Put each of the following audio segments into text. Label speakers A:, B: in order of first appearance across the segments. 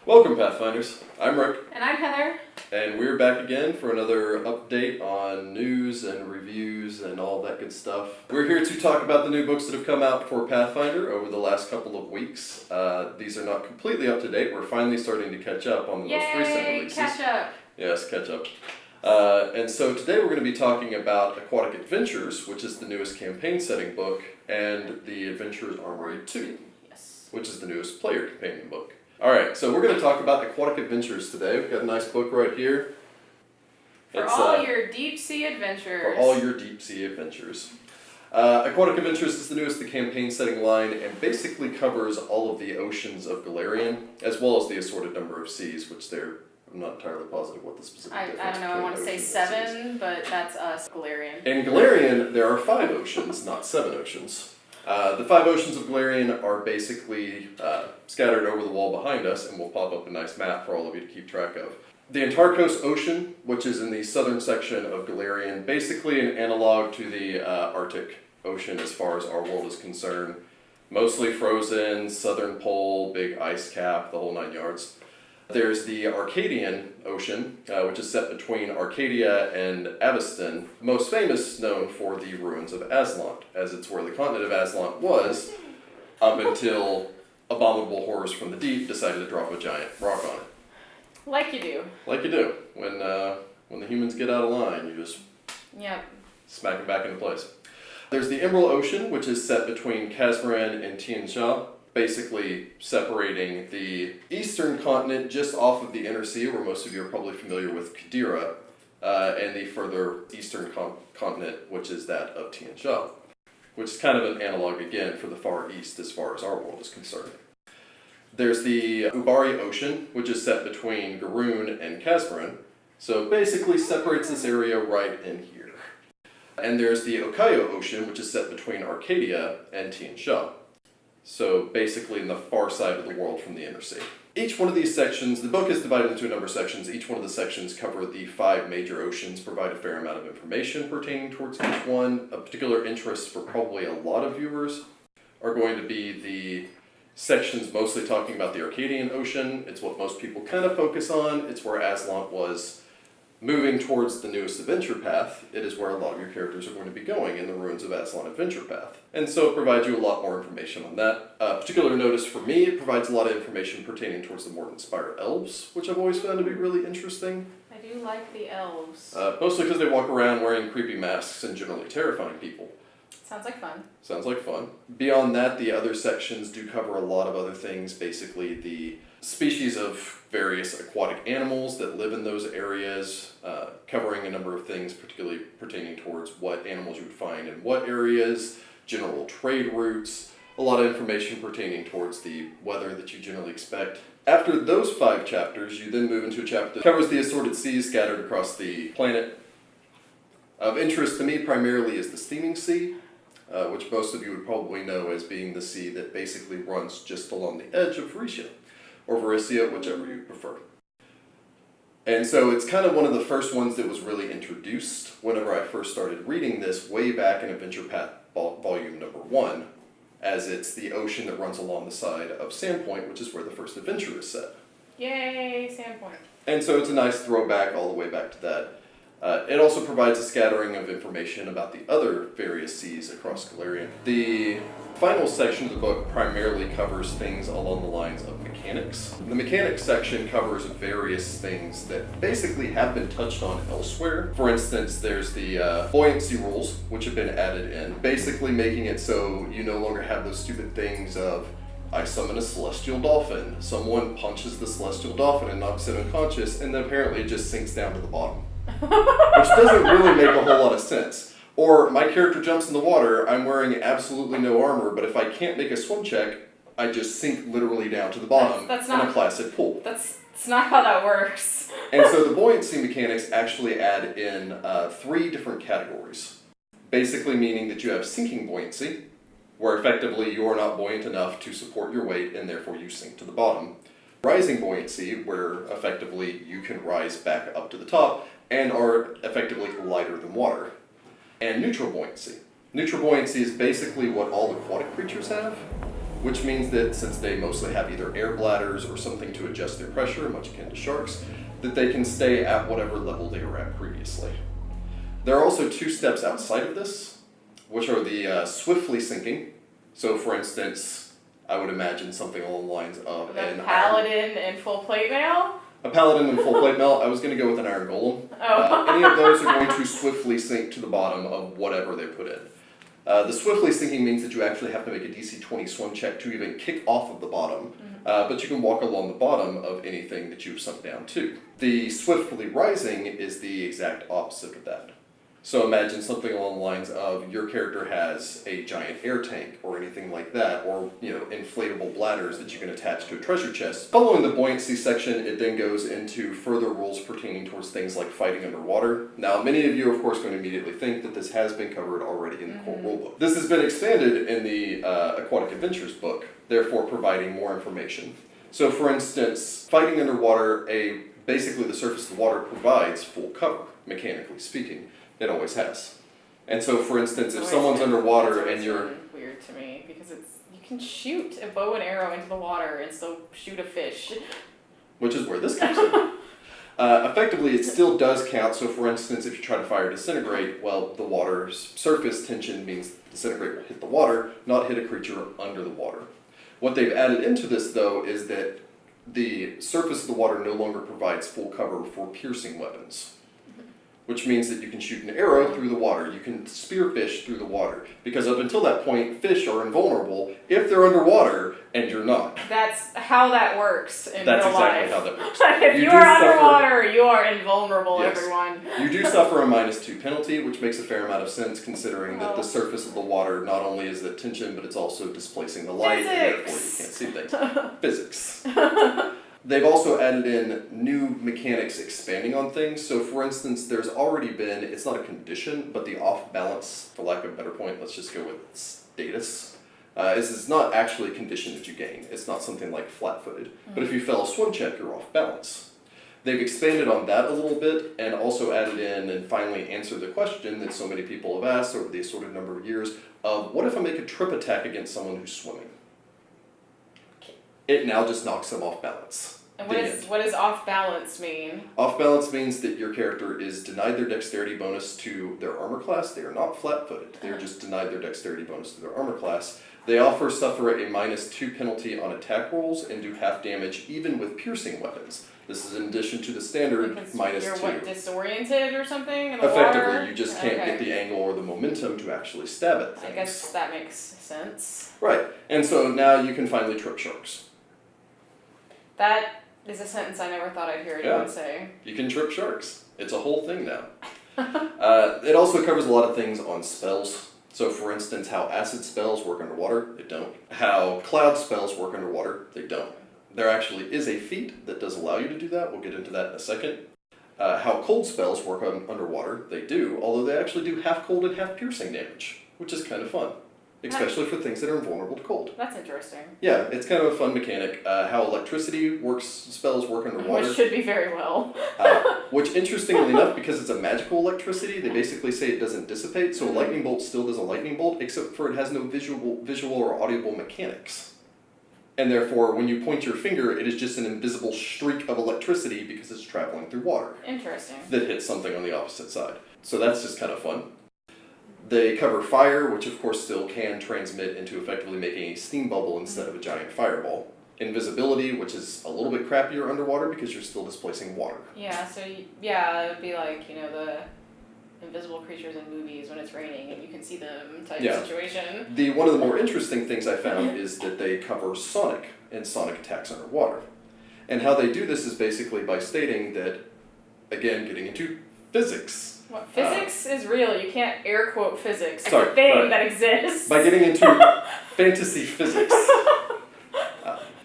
A: Welcome, Pathfinders. I'm Rick.
B: And I'm Heather.
A: And we're back again for another update on news and reviews and all that good stuff. We're here to talk about the new books that have come out for Pathfinder over the last couple of weeks. These are not completely up to date. We're finally starting to catch up on the most recent releases.
B: Catch up!
A: Yes, catch up. And so today we're going to be talking about Aquatic Adventures, which is the newest campaign setting book, and the Adventures Armory 2, which is the newest player companion book. Alright, so we're going to talk about Aquatic Adventures today. We've got a nice book right here.
B: For all your deep sea adventures.
A: For all your deep sea adventures. Aquatic Adventures is the newest the campaign setting line and basically covers all of the oceans of Galarian, as well as the assorted number of seas, which I'm not entirely positive what the specific difference
B: I don't know, I want to say 7, but that's us, Galarian.
A: In Galarian, there are 5 oceans, not 7 oceans. The 5 oceans of Galarian are basically scattered over the wall behind us, and we'll pop up a nice map for all of you to keep track of. The Antarctic Ocean, which is in the southern section of Galarian, basically an analog to the Arctic Ocean as far as our world is concerned. Mostly frozen, southern pole, big ice cap, the whole 9 yards. There's the Arcadian Ocean, which is set between Arcadia and Aveston, most famous known for the ruins of Aslant, as it's where the continent of Aslant was, up until abominable horrors from the deep decided to drop a giant rock on it.
B: Like you do.
A: Like you do. When the humans get out of line, you just smack it back into place. There's the Emerald Ocean, which is set between Kazmaran and Tianxia, basically separating the eastern continent just off of the inner sea, where most of you are probably familiar with Qadira, and the further eastern continent, which is that of Tianxia, which is kind of an analog again for the far east as far as our world is concerned. There's the Ubari Ocean, which is set between Garoon and Kazmaran, so basically separates this area right in here. And there's the Okayo Ocean, which is set between Arcadia and Tianxia. So basically in the far side of the world from the inner sea. Each one of these sections, the book is divided into a number of sections. Each one of the sections cover the 5 major oceans, provide a fair amount of information pertaining towards each one. Of particular interest for probably a lot of viewers are going to be the sections mostly talking about the Arcadian Ocean. It's what most people kind of focus on. It's where Aslant was moving towards the newest adventure path. It is where a lot of your characters are going to be going in the ruins of Aslan Adventure Path. And so it provides you a lot more information on that. Particular notice for me, it provides a lot of information pertaining towards the more inspired elves, which I've always found to be really interesting.
B: I do like the elves.
A: Mostly because they walk around wearing creepy masks and generally terrifying people.
B: Sounds like fun.
A: Sounds like fun. Beyond that, the other sections do cover a lot of other things, basically the species of various aquatic animals that live in those areas, covering a number of things particularly pertaining towards what animals you would find in what areas, general trade routes, a lot of information pertaining towards the weather that you generally expect. After those 5 chapters, you then move into a chapter that covers the assorted seas scattered across the planet. Of interest to me primarily is the Steaming Sea, which most of you would probably know as being the sea that basically runs just along the edge of Variscia, or Variscia, whichever you prefer. And so it's kind of one of the first ones that was really introduced whenever I first started reading this way back in Adventure Path Volume number 1, as it's the ocean that runs along the side of Sandpoint, which is where the first adventure is set.
B: Yay, Sandpoint.
A: And so it's a nice throwback all the way back to that. It also provides a scattering of information about the other various seas across Galarian. The final section of the book primarily covers things along the lines of mechanics. The mechanics section covers various things that basically have been touched on elsewhere. For instance, there's the buoyancy rules, which have been added in, basically making it so you no longer have those stupid things of, I summon a celestial dolphin, someone punches the celestial dolphin and knocks it unconscious, and then apparently it just sinks down to the bottom. Which doesn't really make a whole lot of sense. Or my character jumps in the water, I'm wearing absolutely no armor, but if I can't make a swim check, I just sink literally down to the bottom in a placid pool.
B: That's not how that works.
A: And so the buoyancy mechanics actually add in 3 different categories. Basically meaning that you have sinking buoyancy, where effectively you are not buoyant enough to support your weight and therefore you sink to the bottom. Rising buoyancy, where effectively you can rise back up to the top and are effectively lighter than water. And neutral buoyancy. Neutral buoyancy is basically what all aquatic creatures have, which means that since they mostly have either air bladders or something to adjust their pressure, much akin to sharks, that they can stay at whatever level they were at previously. There are also 2 steps outside of this, which are the swiftly sinking. So for instance, I would imagine something along the lines of
B: the paladin in full plate mail?
A: A paladin in full plate mail. I was going to go with an iron golem.
B: Oh.
A: Any of those are going to swiftly sink to the bottom of whatever they put in. The swiftly sinking means that you actually have to make a DC 20 swim check to even kick off of the bottom, but you can walk along the bottom of anything that you've sunk down to. The swiftly rising is the exact opposite of that. So imagine something along the lines of your character has a giant air tank or anything like that, or inflatable bladders that you can attach to a treasure chest. Following the buoyancy section, it then goes into further rules pertaining towards things like fighting underwater. Now, many of you are of course going to immediately think that this has been covered already in the core rulebook. This has been expanded in the Aquatic Adventures book, therefore providing more information. So for instance, fighting underwater, basically the surface of the water provides full cover, mechanically speaking. It always has. And so, for instance, if someone's underwater and you're...
B: It's weird to me, because you can shoot a bow and arrow into the water and still shoot a fish.
A: Which is where this comes in. Effectively, it still does count. So, for instance, if you try to fire disintegrate, well, the water's surface tension means disintegrate will hit the water, not hit a creature under the water. What they've added into this, though, is that the surface of the water no longer provides full cover for piercing weapons. Which means that you can shoot an arrow through the water. You can spearfish through the water. Because up until that point, fish are invulnerable if they're underwater and you're not.
B: That's how that works in real life.
A: That's exactly how that works.
B: If you are underwater, you are invulnerable, yes. Everyone.
A: You do suffer a -2 penalty, which makes a fair amount of sense considering that the surface of the water not only is the tension, but it's also displacing the light, and therefore you can't see things. Physics. They've also added in new mechanics expanding on things. So for instance, there's already been, it's not a condition, but the off balance, for lack of a better point, let's just go with status. This is not actually a condition that you gain. It's not something like flat-footed. But if you fail a swim check, you're off balance. They've expanded on that a little bit and also added in and finally answered the question that so many people have asked over the assorted number of years of what if I make a trip attack against someone who's swimming? It now just knocks them off balance.
B: And what does off balance mean? Off
A: balance means that your character is denied their dexterity bonus to their armor class. They are not flat-footed. They are just denied their dexterity bonus to their armor class. They suffer a -2 penalty on attack rolls and do half damage even with piercing weapons. This is in addition to the standard -2.
B: You're what, disoriented or something in the
A: Effectively,
B: water?
A: you just can't get the angle or the momentum to actually stab at things.
B: I guess that makes sense.
A: Right, and so now you can finally trip sharks.
B: That is a sentence I never thought I'd hear anyone say.
A: You can trip sharks. It's a whole thing now. It also covers a lot of things on spells. So for instance, how acid spells work underwater, they don't. How cloud spells work underwater, they don't. There actually is a feat that does allow you to do that. We'll get into that in a second. How cold spells work underwater, they do, although they actually do half cold and half piercing damage, which is kind of fun. Especially for things that are invulnerable to cold.
B: That's interesting.
A: Yeah, it's kind of a fun mechanic. How electricity spells work underwater.
B: Which should be very well.
A: Which, interestingly enough, because it's a magical electricity, they basically say it doesn't dissipate, so a lightning bolt still does a lightning bolt, except for it has no visual or audible mechanics. And therefore, when you point your finger, it is just an invisible streak of electricity because it's traveling through water.
B: Interesting.
A: That hits something on the opposite side. So that's just kind of fun. They cover fire, which of course still can transmit into effectively making a steam bubble instead of a giant fireball. Invisibility, which is a little bit crappier underwater because you're still displacing water.
B: Yeah, so it would be like, the invisible creatures in movies when it's raining and you can see them type of situation.
A: One of the more interesting things I found is that they cover sonic and sonic attacks underwater. And how they do this is basically by stating that, again, getting into physics.
B: What, physics is real. You can't air quote physics. It's
A: a
B: thing that exists.
A: By getting into fantasy physics.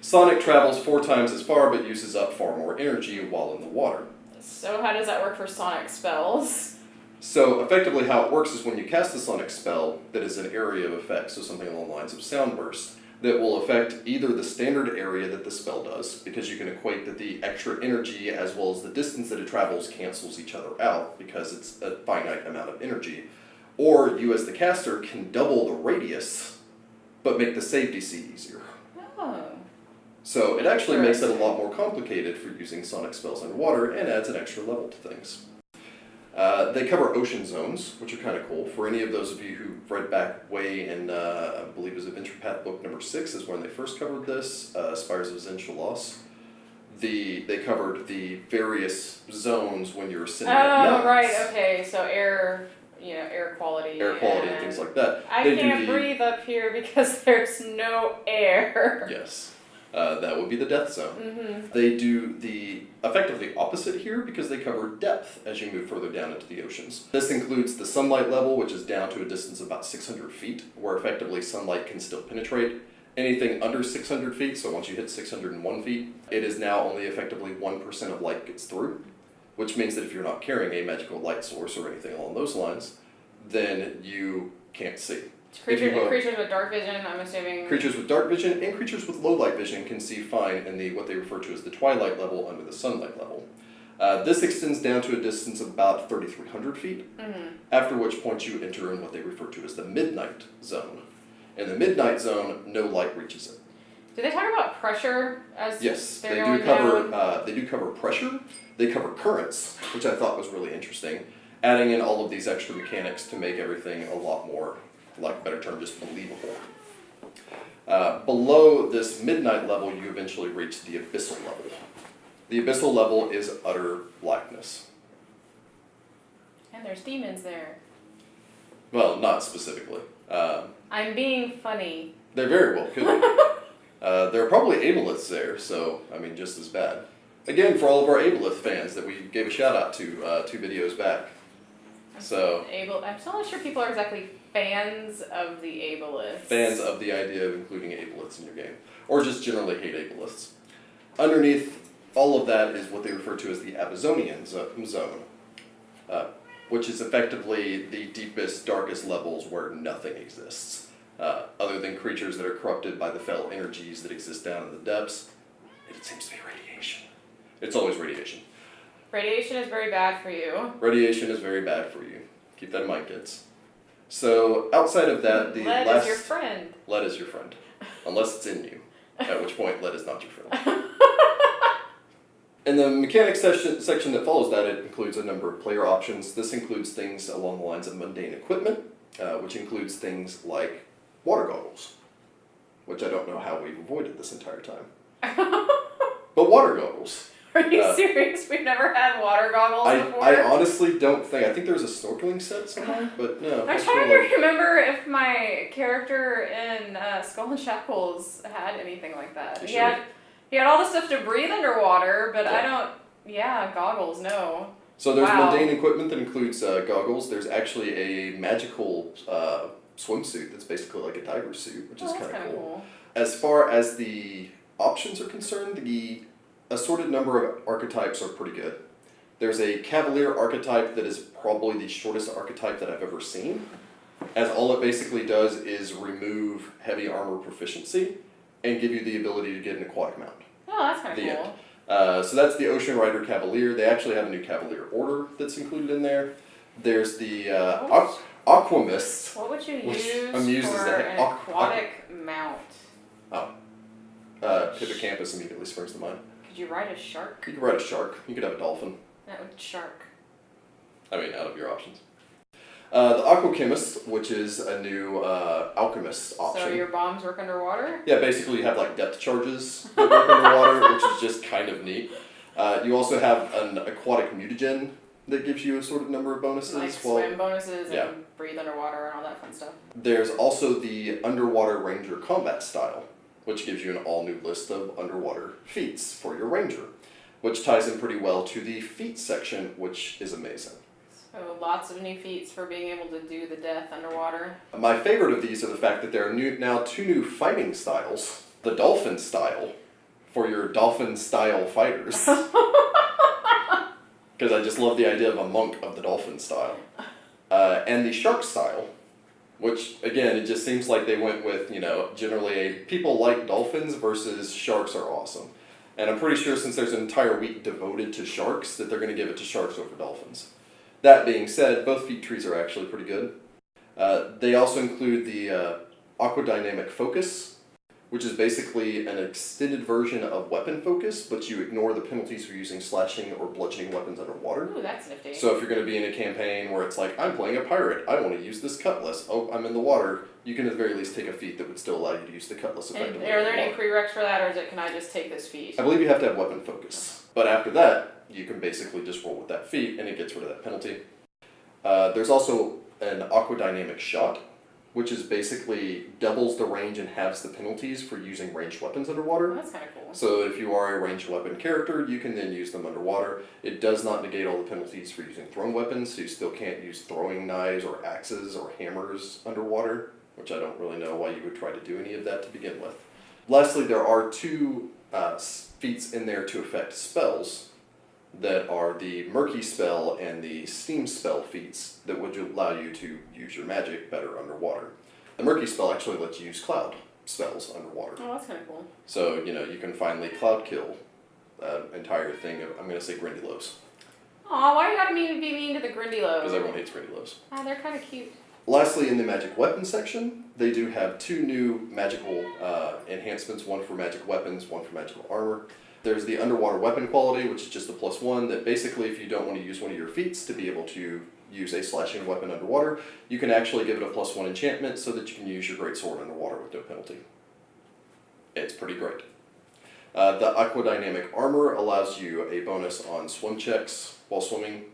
A: Sonic travels 4 times as far but uses up far more energy while in the water.
B: So how does that work for sonic spells?
A: So effectively how it works is when you cast a sonic spell that is an area of effect, so something along the lines of sound burst, that will affect either the standard area that the spell does, because you can equate that the extra energy as well as the distance that it travels cancels each other out because it's a finite amount of energy, or you as the caster can double the radius, but make the safety seat easier.
B: Oh.
A: So it actually makes it a lot more complicated for using sonic spells underwater and adds an extra level to things. They cover ocean zones, which are kind of cool. For any of those of you who read back way in, I believe it was Adventure Path book number 6 is when they first covered this, Spires of Zen Shalos. They covered the various zones when you were sitting at mountains.
B: Oh, right, okay, so air quality.
A: Air quality and things like that.
B: I can't breathe up here because there's no air.
A: Yes. That would be the death zone.
B: Mm-hmm.
A: They do the effectively opposite here because they cover depth as you move further down into the oceans. This includes the sunlight level, which is down to a distance of about 600 feet, where effectively sunlight can still penetrate. Anything under 600 feet, so once you hit 601 feet, it is now only effectively 1% of light gets through, which means that if you're not carrying a magical light source or anything along those lines, then you can't see.
B: Creatures with dark vision, I'm assuming.
A: Creatures with dark vision and creatures with low light vision can see fine in what they refer to as the twilight level under the sunlight level. This extends down to a distance of about 3,300 feet, after which point you enter in what they refer to as the midnight zone. In the midnight zone, no light reaches it.
B: Do they talk about pressure as
A: yes,
B: they're going down?
A: They do cover pressure. They cover currents, which I thought was really interesting, adding in all of these extra mechanics to make everything a lot more, like a better term, just believable. Below this midnight level, you eventually reach the abyssal level. The abyssal level is utter blackness.
B: And there's demons there.
A: Well, not specifically.
B: I'm being funny.
A: There very well could be. There are probably aboleths there, so, I mean, just as bad. Again, for all of our aboleth fans that we gave a shout out to 2 videos back. I'm still
B: not sure people are exactly fans of the aboleths.
A: Fans of the idea of including aboleths in your game. Or just generally hate aboleths. Underneath all of that is what they refer to as the Abysonian zone. Which is effectively the deepest, darkest levels where nothing exists. Other than creatures that are corrupted by the fell energies that exist down in the depths. It seems to be radiation. It's always radiation.
B: Radiation is very bad for you.
A: Radiation is very bad for you. Keep that in mind, kids. So, outside of that,
B: lead is your friend.
A: Lead is your friend. Unless it's in you. At which point, lead is not your friend. In the mechanics section that follows that, it includes a number of player options. This includes things along the lines of mundane equipment, which includes things like water goggles, which I don't know how we've avoided this entire time. But water goggles.
B: Are you serious? We've never had water goggles before?
A: I honestly don't think. I think there's a snorkeling set somewhere, but no.
B: I'm trying to remember if my character in Skull and Shackles had anything like that. He had all the stuff to breathe underwater, but goggles, no.
A: So there's mundane equipment that includes goggles. There's actually a magical swimsuit that's basically like a diver suit, which is kind of cool. As far as the options are concerned, the assorted number of archetypes are pretty good. There's a Cavalier archetype that is probably the shortest archetype that I've ever seen, as all it basically does is remove heavy armor proficiency and give you the ability to get an aquatic mount.
B: Oh, that's kind of cool.
A: So that's the Ocean Rider Cavalier. They actually have a new Cavalier order that's included in there. There's the Aquamist.
B: What would you use for an aquatic mount?
A: Hippocampus immediately springs to mind.
B: Could you ride a shark?
A: You could ride a shark. You could have a dolphin.
B: That would shark.
A: I mean, out of your options. The Aquachemist, which is a new alchemist option.
B: So your bombs work underwater?
A: Yeah, basically you have like depth charges that work underwater, which is just kind of neat. You also have an aquatic mutagen that gives you a sort of number of bonuses.
B: Like swim bonuses and breathe underwater and all that fun stuff.
A: There's also the Underwater Ranger combat style, which gives you an all-new list of underwater feats for your ranger, which ties in pretty well to the feats section, which is amazing.
B: So lots of new feats for being able to do the death underwater.
A: My favorite of these are the fact that there are now 2 new fighting styles. The dolphin style for your dolphin style fighters. Because I just love the idea of a monk of the dolphin style. And the shark style, which again, it just seems like they went with, generally people like dolphins versus sharks are awesome. And I'm pretty sure since there's an entire week devoted to sharks that they're going to give it to sharks over dolphins. That being said, both feat trees are actually pretty good. They also include the Aquadynamic Focus, which is basically an extended version of weapon focus, but you ignore the penalties for using slashing or bludgeoning weapons underwater.
B: Ooh, that's nifty.
A: So if you're going to be in a campaign where it's like, I'm playing a pirate, I want to use this cutlass, oh, I'm in the water, you can at the very least take a feat that would still allow you to use the cutlass effectively.
B: And are there any prereqs for that, or can I just take this feat?
A: I believe you have to have weapon focus. But after that, you can basically just roll with that feat, and it gets rid of that penalty. There's also an Aquadynamic Shot, which is basically doubles the range and halves the penalties for using ranged weapons underwater.
B: Oh, that's kind of cool.
A: So if you are a ranged weapon character, you can then use them underwater. It does not negate all the penalties for using thrown weapons, so you still can't use throwing knives or axes or hammers underwater, which I don't really know why you would try to do any of that to begin with. Lastly, there are two feats in there to affect spells that are the Murky Spell and the Steam Spell feats that would allow you to use your magic better underwater. The Murky Spell actually lets you use cloud spells underwater.
B: Oh, that's kind of cool.
A: So, you can finally cloud kill entire thing of, I'm going to say, Grindylows.
B: Aw, why you gotta be mean to the Grindylows?
A: Because everyone hates Grindylows.
B: Ah, they're kind of cute.
A: Lastly, in the magic weapons section, they do have two new magical enhancements, one for magic weapons, one for magical armor. There's the underwater weapon quality, which is just a +1, that basically if you don't want to use one of your feats to be able to use a slashing weapon underwater, you can actually give it a +1 enchantment so that you can use your greatsword underwater with no penalty. It's pretty great. The Aquadynamic Armor allows you a bonus on swim checks while swimming.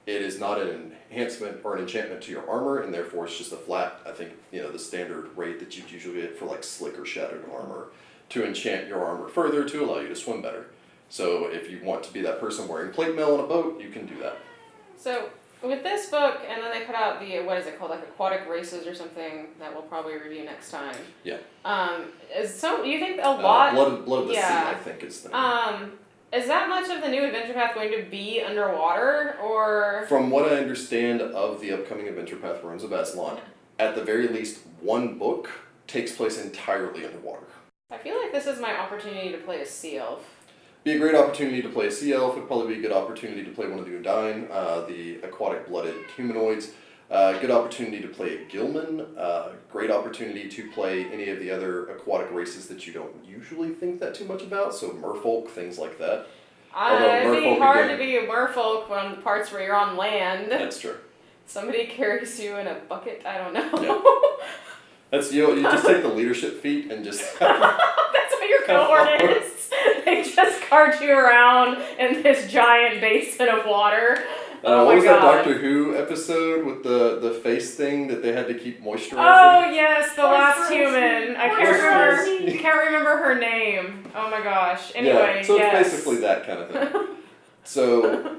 A: It is not an enhancement or an enchantment to your armor, and therefore it's just a flat, I think, the standard rate that you'd usually get for like slick or shattered armor to enchant your armor further to allow you to swim better. So if you want to be that person wearing plate mail on a boat, you can do that.
B: So with this book, and then they put out the, what is it called, like Aquatic Races or something that we'll probably review next time.
A: Yeah.
B: You think a lot...
A: Blood of the Sea, I think is the name.
B: Is that much of the new adventure path going to be underwater, or...?
A: From what I understand of the upcoming adventure path Ruins of Aslan, at the very least one book takes place entirely underwater.
B: I feel like this is my opportunity to play a sea elf.
A: Be a great opportunity to play a sea elf. It'd probably be a good opportunity to play one of the Undyne, the aquatic blooded humanoids. Good opportunity to play a Gilman. Great opportunity to play any of the other aquatic races that you don't usually think that too much about. So merfolk, things like that.
B: It'd be hard to be a merfolk on the parts where you're on land.
A: That's true.
B: Somebody carries you in a bucket. I don't know.
A: Yeah. That's you just take the leadership feat and just.
B: That's what your cohort is. They just cart you around in this giant basin of water.
A: What was that Doctor Who episode with the face thing that they had to keep moisturizing?
B: Oh yes, the last human. I can't remember her name. Oh my gosh. Anyway,
A: yeah, so it's basically that kind of thing. So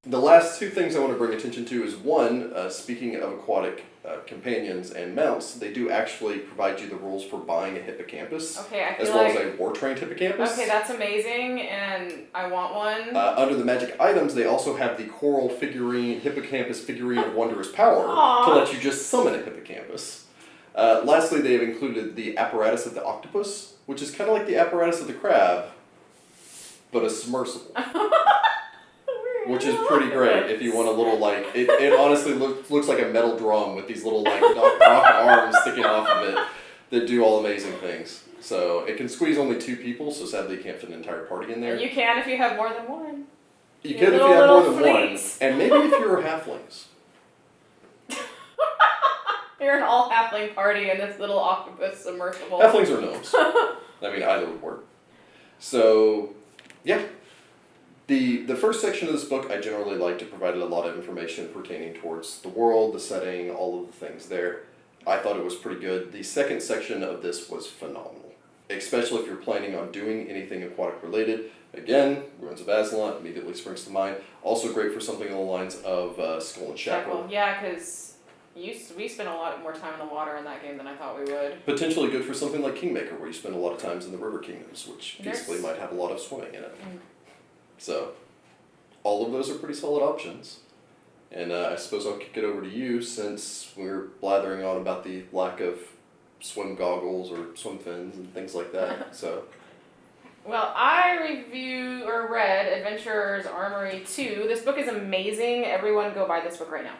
A: the last two things I want to bring attention to is one, speaking of aquatic companions and mounts, they do actually provide you the rules for buying a hippocampus.
B: Okay, I feel
A: as well as a war-trained hippocampus.
B: Okay, that's amazing, and I want one.
A: Under the magic items, they also have the coral figurine, hippocampus figurine of wondrous power
B: Aww.
A: to let you just summon a hippocampus. Lastly, they have included the apparatus of the octopus, which is kind of like the apparatus of the crab, but a submersible. Which is pretty great if you want a little, like, it honestly looks like a metal drum with these little, like, rock arms sticking off of it that do all amazing things. So it can squeeze only 2 people, so sadly you can't fit an entire party in there.
B: You can if you have more than one.
A: You can if you have more than one, and maybe if you're halflings.
B: You're an all halfling party in this little octopus submersible.
A: Halflings or gnomes. I mean, either would work. So, yeah. The first section of this book, I generally like to provide a lot of information pertaining towards the world, the setting, all of the things there. I thought it was pretty good. The second section of this was phenomenal, especially if you're planning on doing anything aquatic related. Again, Ruins of Aslan immediately springs to mind. Also great for something along the lines of Skull and Shackle.
B: Yeah, because we spent a lot more time in the water in that game than I thought we would.
A: Potentially good for something like Kingmaker, where you spend a lot of times in the River Kingdoms, which basically might have a lot of swimming in it. So, all of those are pretty solid options. And I suppose I'll kick it over to you, since we're blathering on about the lack of swim goggles or swim fins and things like that. So,
B: well, I read Adventurers Armory 2. This book is amazing. Everyone go buy this book right now.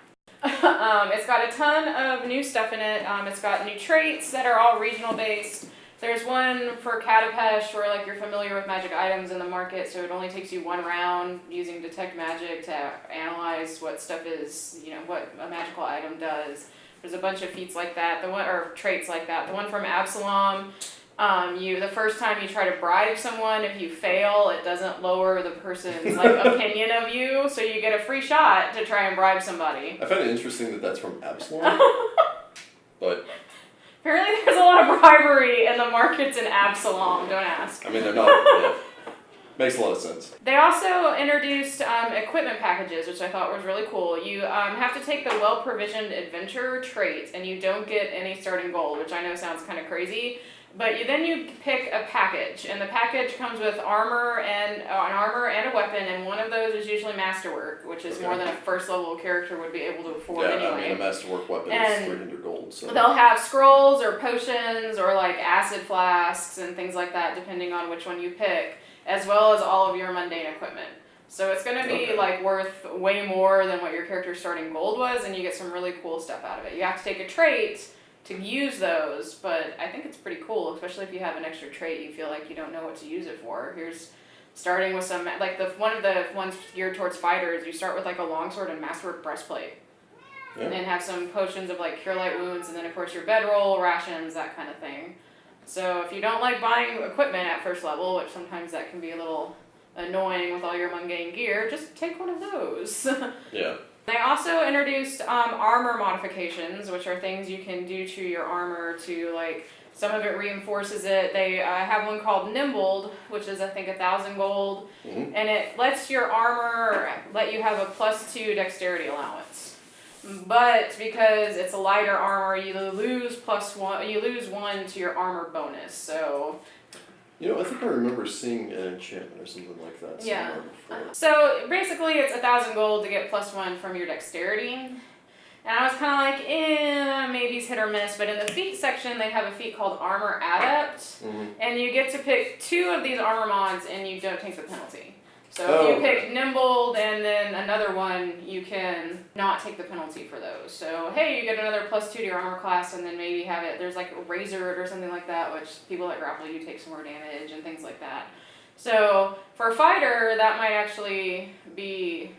B: It's got a ton of new stuff in it. It's got new traits that are all regional based. There's one for Katapesh where like you're familiar with magic items in the market, so it only takes you 1 round using detect magic to analyze what stuff is, what a magical item does. There's a bunch of feats like that, or traits like that. The one from Absalom, the first time you try to bribe someone, if you fail, it doesn't lower the person's opinion of you, so you get a free shot to try and bribe somebody.
A: I find it interesting that that's from Absalom, but
B: apparently there's a lot of bribery in the markets in Absalom. Don't ask.
A: I mean, they're not. Yeah. Makes a lot of sense.
B: They also introduced equipment packages, which I thought was really cool. You have to take the well-provisioned adventure trait, and you don't get any starting gold, which I know sounds kind of crazy. But then you pick a package, and the package comes with armor and an armor and a weapon, and one of those is usually masterwork, which is more than a first level character would be able to afford anyway.
A: Yeah, I mean, a masterwork weapon is 300 gold. So
B: they'll have scrolls or potions or like acid flasks and things like that, depending on which one you pick, as well as all of your mundane equipment. So it's going to be worth way more than what your character's starting gold was, and you get some really cool stuff out of it. You have to take a trait to use those, but I think it's pretty cool, especially if you have an extra trait you feel like you don't know what to use it for. Here's starting with some, one of the ones geared towards fighters, you start with a longsword and masterwork breastplate. Yeah. And then have some potions of cure light wounds, and then of course your bedroll, rations, that kind of thing. So if you don't like buying equipment at first level, which sometimes that can be a little annoying with all your mundane gear, just take one of those.
A: Yeah.
B: They also introduced armor modifications, which are things you can do to your armor to, some of it reinforces it. They have one called Nimbled, which is, I think, 1,000 gold, and it lets your armor let you have a +2 dexterity allowance. But because it's a lighter armor, you lose +1. You lose 1 to your armor bonus. So.
A: I think I remember seeing an enchantment or something like that.
B: Yeah. So basically, it's 1,000 gold to get +1 from your dexterity. And I was kind of maybe it's hit or miss. But in the feat section, they have a feat called Armor Adept, and you get to pick 2 of these armor mods, and you don't take the penalty. So if you pick Nimbled and then another one, you can not take the penalty for those. So hey, you get another +2 to your armor class, and then maybe have it, there's a Razor or something like that, which people that grapple you take some more damage and things like that. So for a fighter, that might actually be,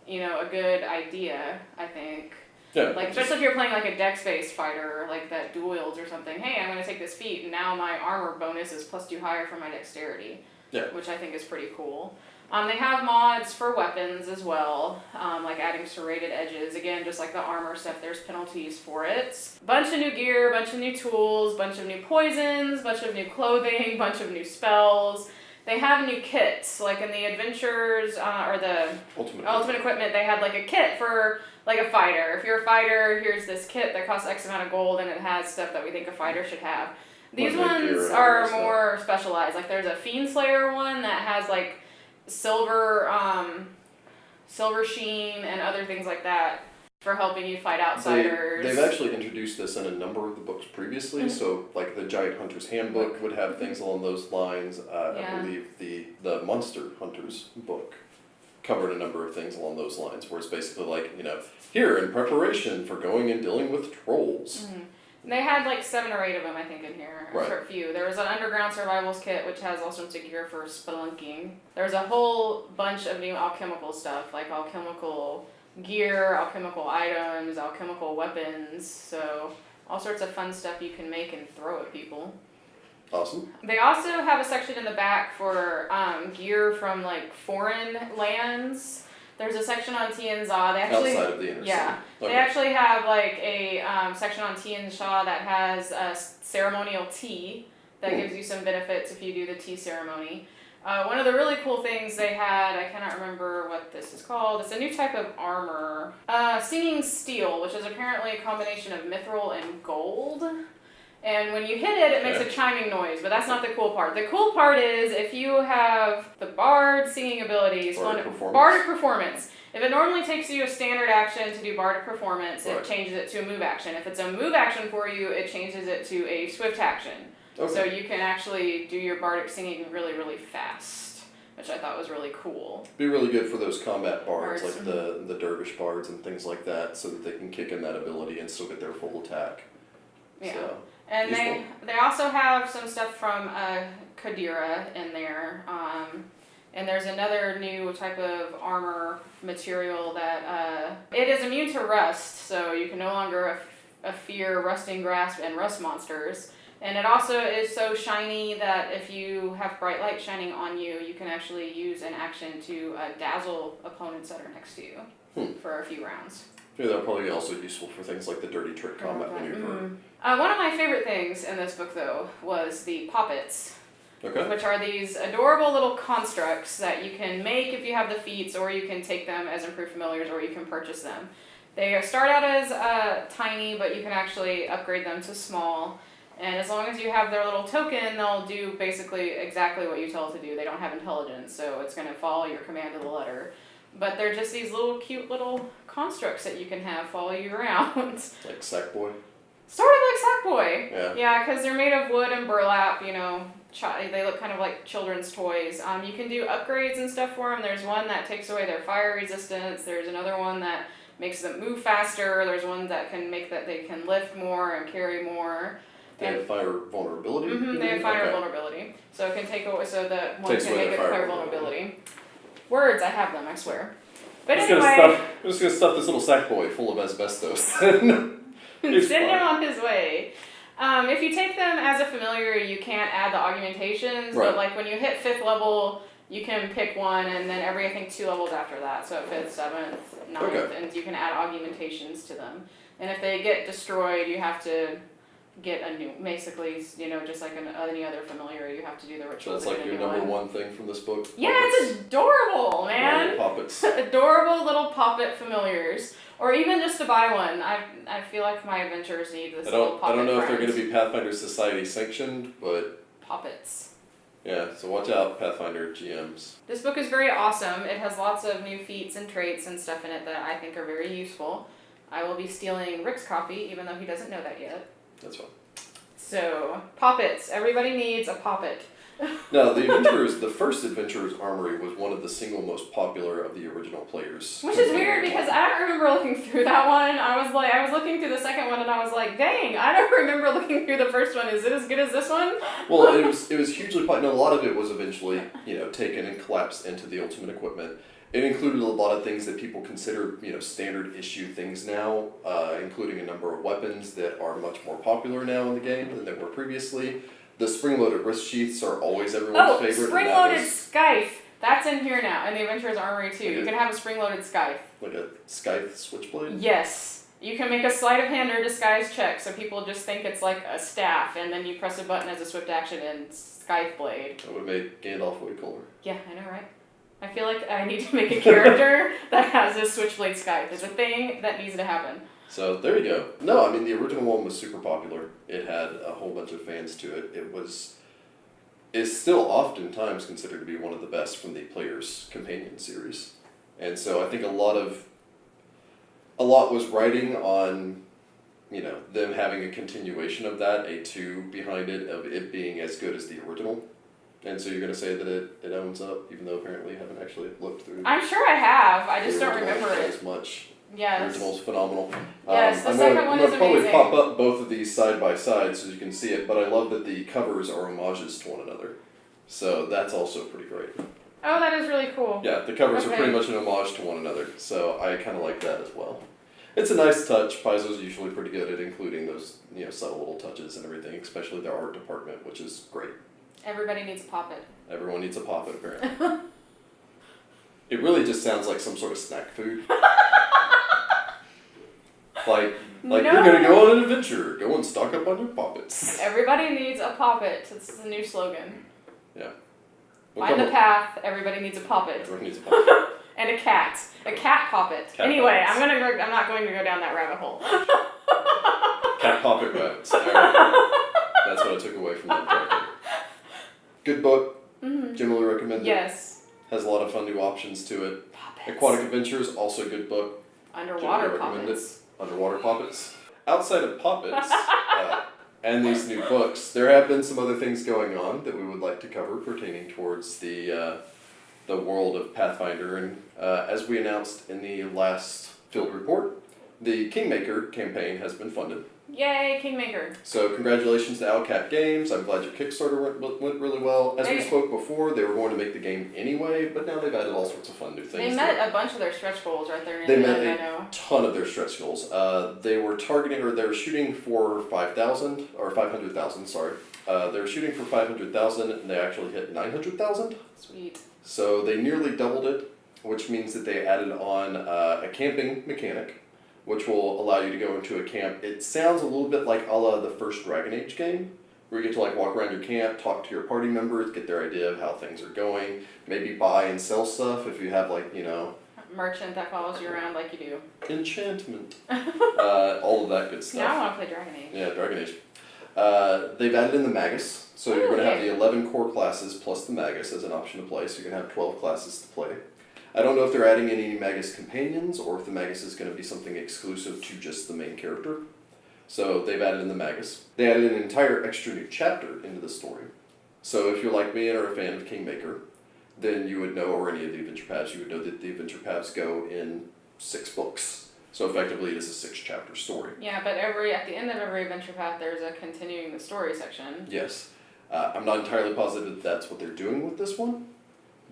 B: a good idea, I think.
A: Yeah.
B: Especially if you're playing a dex-based fighter, that dual wields or something. Hey, I'm going to take this feat, and now my armor bonus is +2 higher for my dexterity. Yeah. Which I think is pretty cool. They have mods for weapons as well, adding serrated edges. Again, just like the armor stuff, there's penalties for it. Bunch of new gear, bunch of new tools, bunch of new poisons, bunch of new clothing, bunch of new spells. They have new kits, in the Adventures, or the Ultimate Equipment, they had a kit for a fighter. If you're a fighter, here's this kit that costs X amount of gold, and it has stuff that we think a fighter should have. These ones are more specialized. There's a Fiend Slayer one that has silver sheen and other things like that for helping you fight outsiders.
A: They've actually introduced this in a number of the books previously, so the Giant Hunter's Handbook would have things along those lines. I believe the Monster Hunter's book covered a number of things along those lines, where it's basically here in preparation for going and dealing with trolls.
B: They had 7 or 8 of them, I think, in here.
A: Right.
B: A few. There was an Underground Survivals kit, which has all sorts of gear for spelunking. There's a whole bunch of new alchemical stuff, alchemical gear, alchemical items, alchemical weapons. So all sorts of fun stuff you can make and throw at people.
A: Awesome.
B: They also have a section in the back for gear from foreign lands. There's a section on Tianza. They actually
A: outside of the inner city.
B: Okay. They actually have a section on Tianza that has a ceremonial tea that gives you some benefits if you do the tea ceremony. One of the really cool things they had, I cannot remember what this is called. It's a new type of armor, Singing Steel, which is apparently a combination of mithril and gold. And when you hit it, it makes a chiming noise, but that's not the cool part. The cool part is if you have the Bard singing abilities, Bardic Performance. If it normally takes you a standard action to do Bardic Performance, it changes it to a move action. If it's a move action for you, it changes it to a swift action. Okay. So you can actually do your Bardic singing really, really fast. which I thought was really cool.
A: Be really good for those combat bards, like the dervish bards and things like that, so that they can kick in that ability and still get their full attack.
B: Yeah.
A: So,
B: and
A: useful.
B: they also have some stuff from Kadira in there. And there's another new type of armor material that it is immune to rust, so you can no longer fear rusting grass and rust monsters. And it also is so shiny that if you have bright light shining on you, you can actually use an action to dazzle opponents that are next to you for a few rounds.
A: Yeah, that'll probably be also useful for things like the dirty trick combat maneuver.
B: One of my favorite things in this book, though, was the poppets.
A: Okay.
B: Which are these adorable little constructs that you can make if you have the feats, or you can take them as improved familiars, or you can purchase them. They start out as tiny, but you can actually upgrade them to small. And as long as you have their little token, they'll do basically exactly what you tell it to do. They don't have intelligence, so it's going to follow your command to the letter. But they're just these little cute little constructs that you can have follow you around.
A: Like Sackboy?
B: Sort of like Sackboy.
A: Yeah.
B: Yeah, because they're made of wood and burlap, you know. They look kind of like children's toys. You can do upgrades and stuff for them. There's one that takes away their fire resistance. There's another one that makes them move faster. There's one that can make that they can lift more and carry more.
A: They have fire vulnerability?
B: They have fire vulnerability. So it can take away, so that one can make it fire vulnerability. Words, I have them, I swear. But
A: I'm just gonna stuff this little Sackboy full of asbestos.
B: Send him on his way. If you take them as a familiar, you can't add the augmentations, but like when you hit 5th level, you can pick one, and then I think 2 levels after that, so 5th, 7th, 9th, and you can add augmentations to them. And if they get destroyed, you have to get a new, basically, you know, just like any other familiar, you have to do the ritual.
A: So that's like your number one thing from this book?
B: Yeah, it's adorable, man!
A: Poppets.
B: Adorable little poppet familiars. Or even just to buy one. I feel like my adventurers need this little poppet
A: I don't know if
B: friend.
A: they're going to be Pathfinder Society sanctioned, but...
B: Poppets.
A: Yeah, so watch out, Pathfinder GMs.
B: This book is very awesome. It has lots of new feats and traits and stuff in it that I think are very useful. I will be stealing Rick's copy, even though he doesn't know that yet.
A: That's fine.
B: So, poppets. Everybody needs a poppet.
A: No, the first Adventurers Armory was one of the single most popular of the original players.
B: Which is weird because I don't remember looking through that one. I was looking through the second one and I was like, dang, I don't remember looking through the first one. Is it as good as this one?
A: Well, it was hugely popular. No, a lot of it was eventually, taken and collapsed into the Ultimate Equipment. It included a lot of things that people consider, standard issue things now, including a number of weapons that are much more popular now in the game than they were previously. The spring-loaded wrist sheaths are always everyone's favorite.
B: Spring-loaded scythe. That's in here now, in the Adventurers Armory too. You can have a spring-loaded scythe.
A: Like a scythe switchblade?
B: Yes. You can make a sleight of hand or disguise check, so people just think it's like a staff, and then you press a button as a swift action and scythe blade.
A: That would have made Gandalf way cooler.
B: Yeah, I know, right? I feel like I need to make a character that has a switchblade scythe. It's a thing that needs to happen.
A: So there you go. No, I mean the original one was super popular. It had a whole bunch of fans to it. Is still oftentimes considered to be one of the best from the Player's Companion series. And so I think a lot was riding on, them having a continuation of that, a 2 behind it, of it being as good as the original. And so you're going to say that it owns up, even though apparently you haven't actually looked through.
B: I'm sure I have. I just don't remember it
A: as much.
B: Yes.
A: The original's phenomenal.
B: Yes, the second one is amazing.
A: I'm going to probably pop up both of these side by side so you can see it, but I love that the covers are homages to one another. So that's also pretty great.
B: Oh, that is really cool.
A: Yeah, the covers are pretty much an homage to one another, so I kind of like that as well. It's a nice touch. Paizo's usually pretty good at including those subtle little touches and everything, especially their art department, which is great.
B: Everybody needs a poppet.
A: Everyone needs a poppet, apparently. It really just sounds like some sort of snack food. Like
B: no.
A: You're gonna go on an adventure. Go and stock up on your poppets.
B: Everybody needs a poppet. It's the new slogan.
A: Yeah.
B: Find the path. Everybody needs a poppet.
A: Everyone needs a poppet.
B: And a cat. A cat poppet. Anyway,
A: poppets.
B: I'm not going to go down that rabbit hole.
A: Cat poppet rabbits. That's what I took away from that character. Good book.
B: Mm-hmm.
A: Generally recommended.
B: Yes.
A: Has a lot of fun new options to it.
B: Poppets.
A: Aquatic Adventures, also a good book.
B: Underwater poppets.
A: Underwater poppets. Outside of poppets and these new books, there have been some other things going on that we would like to cover pertaining towards the the world of Pathfinder. And as we announced in the last field report, the Kingmaker campaign has been funded.
B: Yay, Kingmaker.
A: So congratulations to Owlcat Games. I'm glad your Kickstarter went really well. As we spoke before, they were going to make the game anyway, but now they've added all sorts of fun new things.
B: They met a bunch of their stretch goals right there.
A: They met a ton of their stretch goals. They were shooting for 5,000, or 500,000, sorry. They were shooting for 500,000, and they actually hit 900,000.
B: Sweet.
A: So they nearly doubled it, which means that they added on a camping mechanic, which will allow you to go into a camp. It sounds a little bit like a la the first Dragon Age game, where you get to like walk around your camp, talk to your party members, get their idea of how things are going, maybe buy and sell stuff if you have like,
B: merchant that follows you around like you do.
A: Enchantment. All of that good stuff.
B: Now I want to play Dragon Age.
A: Yeah, Dragon Age. They've added in the Magus, so you're going to have the 11 core classes plus the Magus as an option to play, so you're going to have 12 classes to play. I don't know if they're adding any Magus companions or if the Magus is going to be something exclusive to just the main character. So they've added in the Magus. They added an entire extra new chapter into the story. So if you're like me and are a fan of Kingmaker, then you would know, or any of the adventure paths, you would know that the adventure paths go in 6 books. So effectively it is a 6-chapter story.
B: Yeah, but at the end of every adventure path there's a continuing the story section.
A: Yes. I'm not entirely positive that that's what they're doing with this one.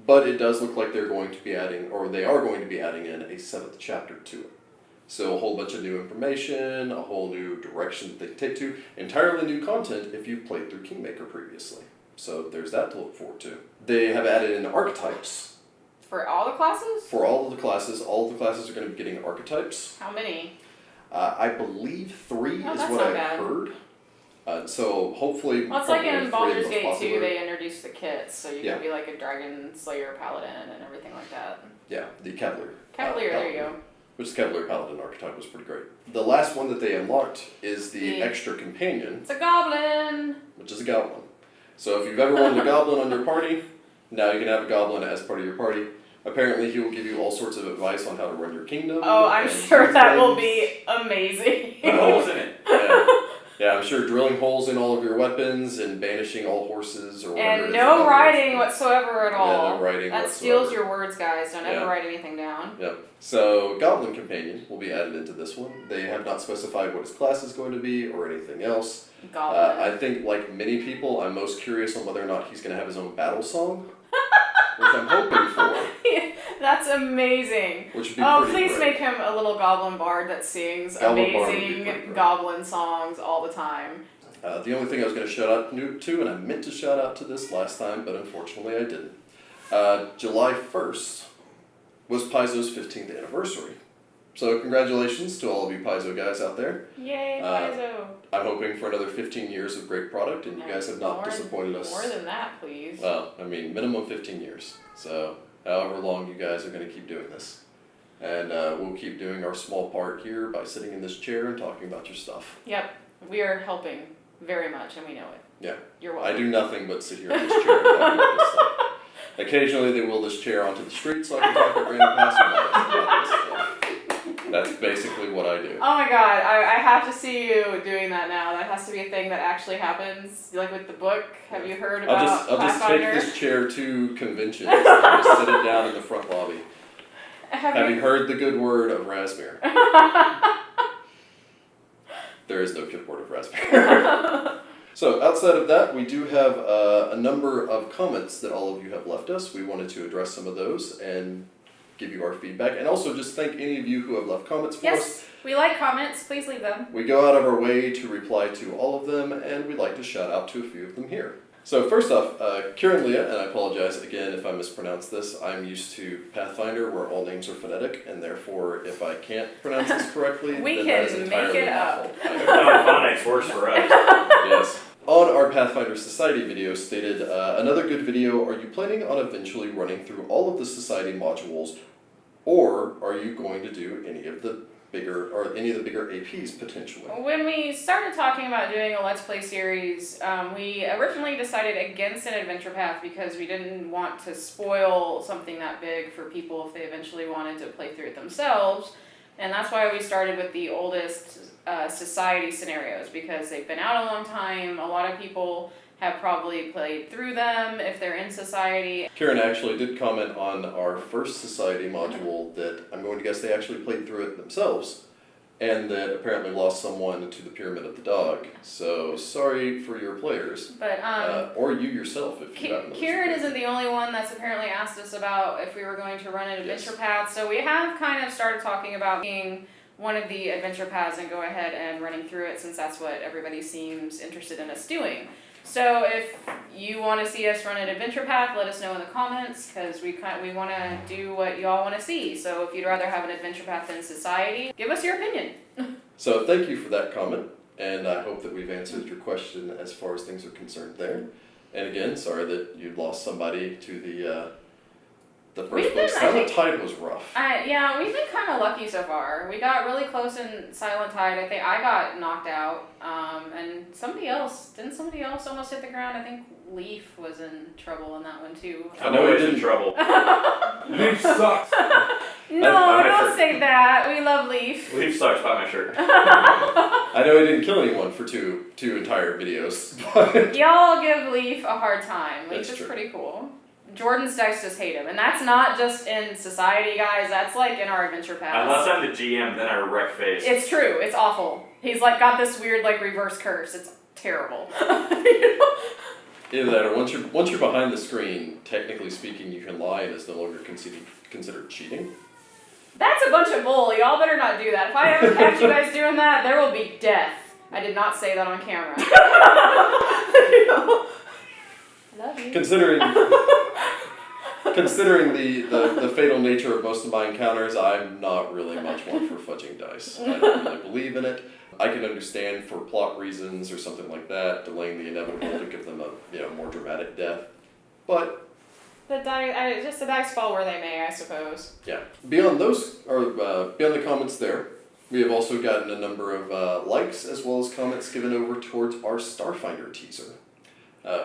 A: But it does look like they're going to be adding, or they are going to be adding in a 7th chapter to it. So a whole bunch of new information, a whole new direction that they can take to, entirely new content if you've played through Kingmaker previously. So there's that to look forward to. They have added in archetypes.
B: For all the classes?
A: For all of the classes. All of the classes are going to be getting archetypes.
B: How many?
A: I believe 3 is what I've heard. So hopefully...
B: Well, it's like in Baldur's Gate 2, they introduced the kits, so you can be like a Dragon Slayer Paladin and everything like that.
A: Yeah, the Cavalier.
B: Cavalier, there you go.
A: Which is Cavalier Paladin archetype was pretty great. The last one that they unlocked is the extra companion.
B: It's a goblin!
A: Which is a goblin. So if you've ever wanted a goblin on your party, now you can have a goblin as part of your party. Apparently he will give you all sorts of advice on how to run your kingdom.
B: Oh, I'm sure that will be amazing.
C: Put holes in it.
A: Yeah, I'm sure drilling holes in all of your weapons and banishing all horses or whatever.
B: And no writing whatsoever at all.
A: Yeah, no writing
B: that
A: whatsoever.
B: steals your words, guys. Don't ever write anything down.
A: Yep. So, Goblin Companion will be added into this one. They have not specified what his class is going to be or anything else.
B: Goblin.
A: I think, like many people, I'm most curious on whether or not he's going to have his own battle song. Which I'm hoping for.
B: That's amazing.
A: Which would be pretty
B: please
A: great.
B: make him a little goblin bard that sings amazing goblin songs all the time.
A: The only thing I was going to shout out to, and I meant to shout out to this last time, but unfortunately I didn't. July 1st was Paizo's 15th anniversary. So congratulations to all of you Paizo guys out there.
B: Yay, Paizo.
A: I'm hoping for another 15 years of great product, and you guys have not disappointed us.
B: More than that, please.
A: Well, I mean, minimum 15 years. So however long you guys are going to keep doing this. And we'll keep doing our small part here by sitting in this chair and talking about your stuff.
B: Yep. We are helping very much, and we know it.
A: Yeah.
B: You're welcome.
A: I do nothing but sit here in this chair and talk about this stuff. Occasionally they wheel this chair onto the street so I can talk to random passersby about this stuff. That's basically what I do.
B: Oh my god, I have to see you doing that now. That has to be a thing that actually happens, like with the book. Have you heard about
A: I'll just take
B: Pathfinder?
A: this chair to conventions and just sit it down in the front lobby. Have you heard the good word of Raspberry? There is no good word of Raspberry. So outside of that, we do have a number of comments that all of you have left us. We wanted to address some of those and give you our feedback, and also just thank any of you who have left comments for us.
B: Yes, we like comments. Please leave them.
A: We go out of our way to reply to all of them, and we'd like to shout out to a few of them here. So first off, Kieran Leah, and I apologize again if I mispronounce this, I'm used to Pathfinder where all names are phonetic, and therefore if I can't pronounce this correctly,
B: we
A: then
B: can
A: that is
B: make
A: entirely
B: it
A: my
B: up.
A: fault.
C: No, phonics works for us.
A: Yes. On our Pathfinder Society video stated, another good video, are you planning on eventually running through all of the Society modules, or are you going to do any of the bigger APs potentially?
B: When we started talking about doing a Let's Play series, we originally decided against an adventure path because we didn't want to spoil something that big for people if they eventually wanted to play through it themselves. And that's why we started with the oldest society scenarios, because they've been out a long time. A lot of people have probably played through them if they're in society.
A: Karen actually did comment on our first society module that I'm going to guess they actually played through it themselves, and that apparently lost someone to the Pyramid of the Dog. So sorry for your players,
B: but
A: or you yourself if you haven't.
B: Kieran isn't the only one that's apparently asked us about if we were going to run an adventure path. So we have kind of started talking about being one of the adventure paths and go ahead and running through it, since that's what everybody seems interested in us doing. So if you want to see us run an adventure path, let us know in the comments, because we want to do what y'all want to see. So if you'd rather have an adventure path than society, give us your opinion.
A: So thank you for that comment, and I hope that we've answered your question as far as things are concerned there. And again, sorry that you lost somebody to the first book. Silent Tide was rough.
B: Yeah, we've been kind of lucky so far. We got really close in Silent Tide. I think I got knocked out, and didn't somebody else almost hit the ground? I think Leaf was in trouble in that one too.
C: I'm always in trouble.
D: Leaf sucks.
B: No, don't say that. We love Leaf.
C: Leaf sucks. Buy my shirt.
A: I know he didn't kill anyone for two entire videos, but
B: Y'all give Leaf a hard time. Leaf
A: That's
B: is
A: true.
B: pretty cool. Jordan's dice just hate him, and that's not just in society, guys. That's like in our adventure paths.
C: Unless I'm the GM, then I wreck face.
B: It's true. It's awful. He's like got this weird like reverse curse. It's terrible.
A: either that or once you're behind the screen, technically speaking, you can lie and it's no longer considered cheating.
B: That's a bunch of bull. Y'all better not do that. If I ever catch you guys doing that, there will be death. I did not say that on camera. I love you.
A: Considering the fatal nature of most of my encounters, I'm not really much one for fudging dice. I don't really believe in it. I can understand for plot reasons or something like that, delaying the inevitable to give them a more dramatic death. But
B: The dice fall where they may, I suppose.
A: yeah, beyond the comments there, we have also gotten a number of likes as well as comments given over towards our Starfinder teaser.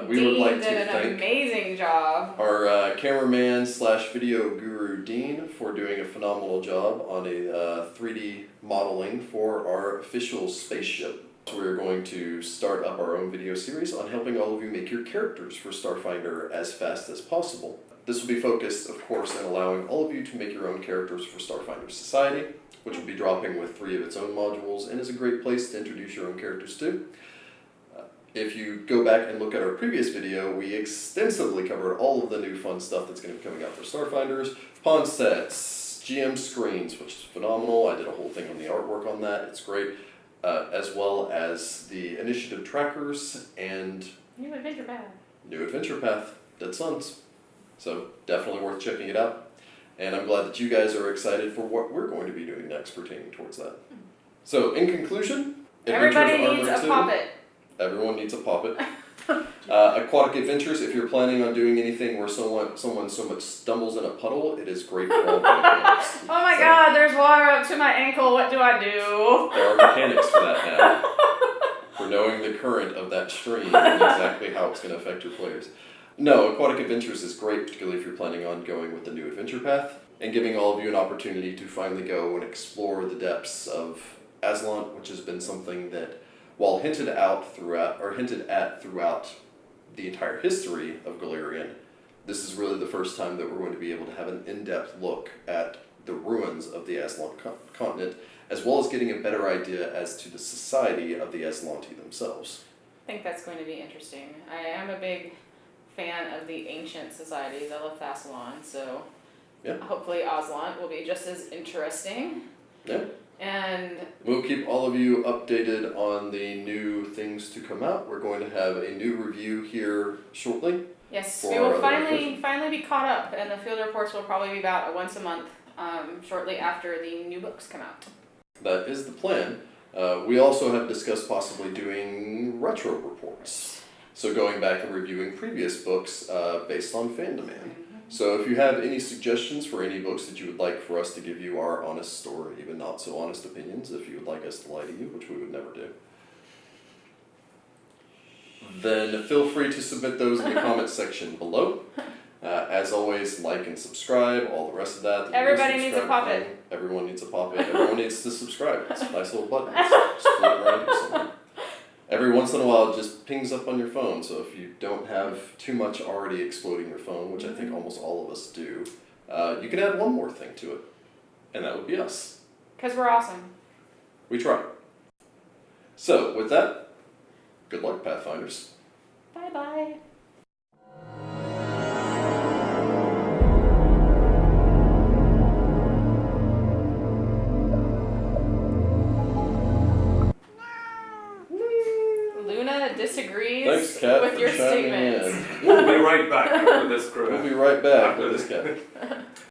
A: We would like to
B: did an
A: thank
B: amazing job.
A: our cameraman / video guru Dean for doing a phenomenal job on a 3D modeling for our official spaceship. So we're going to start up our own video series on helping all of you make your characters for Starfinder as fast as possible. This will be focused, of course, on allowing all of you to make your own characters for Starfinder Society, which will be dropping with 3 of its own modules and is a great place to introduce your own characters to. If you go back and look at our previous video, we extensively covered all of the new fun stuff that's going to be coming out for Starfinders. Pawn sets, GM screens, which is phenomenal. I did a whole thing on the artwork on that. It's great. As well as the initiative trackers and
B: New adventure path.
A: New Adventure Path, Dead Sons. So definitely worth checking it out. And I'm glad that you guys are excited for what we're going to be doing next pertaining towards that. So in conclusion,
B: Everybody
A: Adventures
B: needs a
A: Armory 2,
B: poppet.
A: Everyone needs a poppet. Aquatic Adventures, if you're planning on doing anything where someone so much stumbles in a puddle, it is great for all mechanics.
B: Oh my god, there's water up to my ankle. What do I do?
A: There are mechanics for that now. For knowing the current of that stream and exactly how it's going to affect your players. No, Aquatic Adventures is great, particularly if you're planning on going with the New Adventure Path, and giving all of you an opportunity to finally go and explore the depths of Aslan, which has been something that, while hinted at throughout the entire history of Galarian, this is really the first time that we're going to be able to have an in-depth look at the ruins of the Aslan continent, as well as getting a better idea as to the society of the Aslanti themselves.
B: I think that's going to be interesting. I am a big fan of the ancient societies. I love Thassalon, so
A: Yeah.
B: hopefully Aslan will be just as interesting.
A: Yeah.
B: And
A: We'll keep all of you updated on the new things to come out. We're going to have a new review here shortly.
B: yes,
A: For
B: we will
A: other
B: finally be caught up, and the field reports will probably be about once a month, shortly after the new books come out.
A: That is the plan. We also have discussed possibly doing retro reports. So going back and reviewing previous books based on fan demand. So if you have any suggestions for any books that you would like for us to give you our honest or even not so honest opinions, if you would like us to lie to you, which we would never do, then feel free to submit those in the comments section below. As always, like and subscribe, all the rest of that.
B: Everybody needs a poppet.
A: Everyone needs a poppet. Everyone needs to subscribe. It's a nice little button. Just flip around or something. every once in a while it just pings up on your phone. So if you don't have too much already exploding your phone, which I think almost all of us do, you can add one more thing to it, and that would be us.
B: Because we're awesome.
A: We try. So with that, good luck, Pathfinders.
B: Bye-bye. Luna disagrees
A: Thanks, Kat,
B: with
A: for
B: your
A: chiming
B: statements.
A: in.
D: We'll be right back after this
A: We'll
D: crew.
A: be right back with this guy.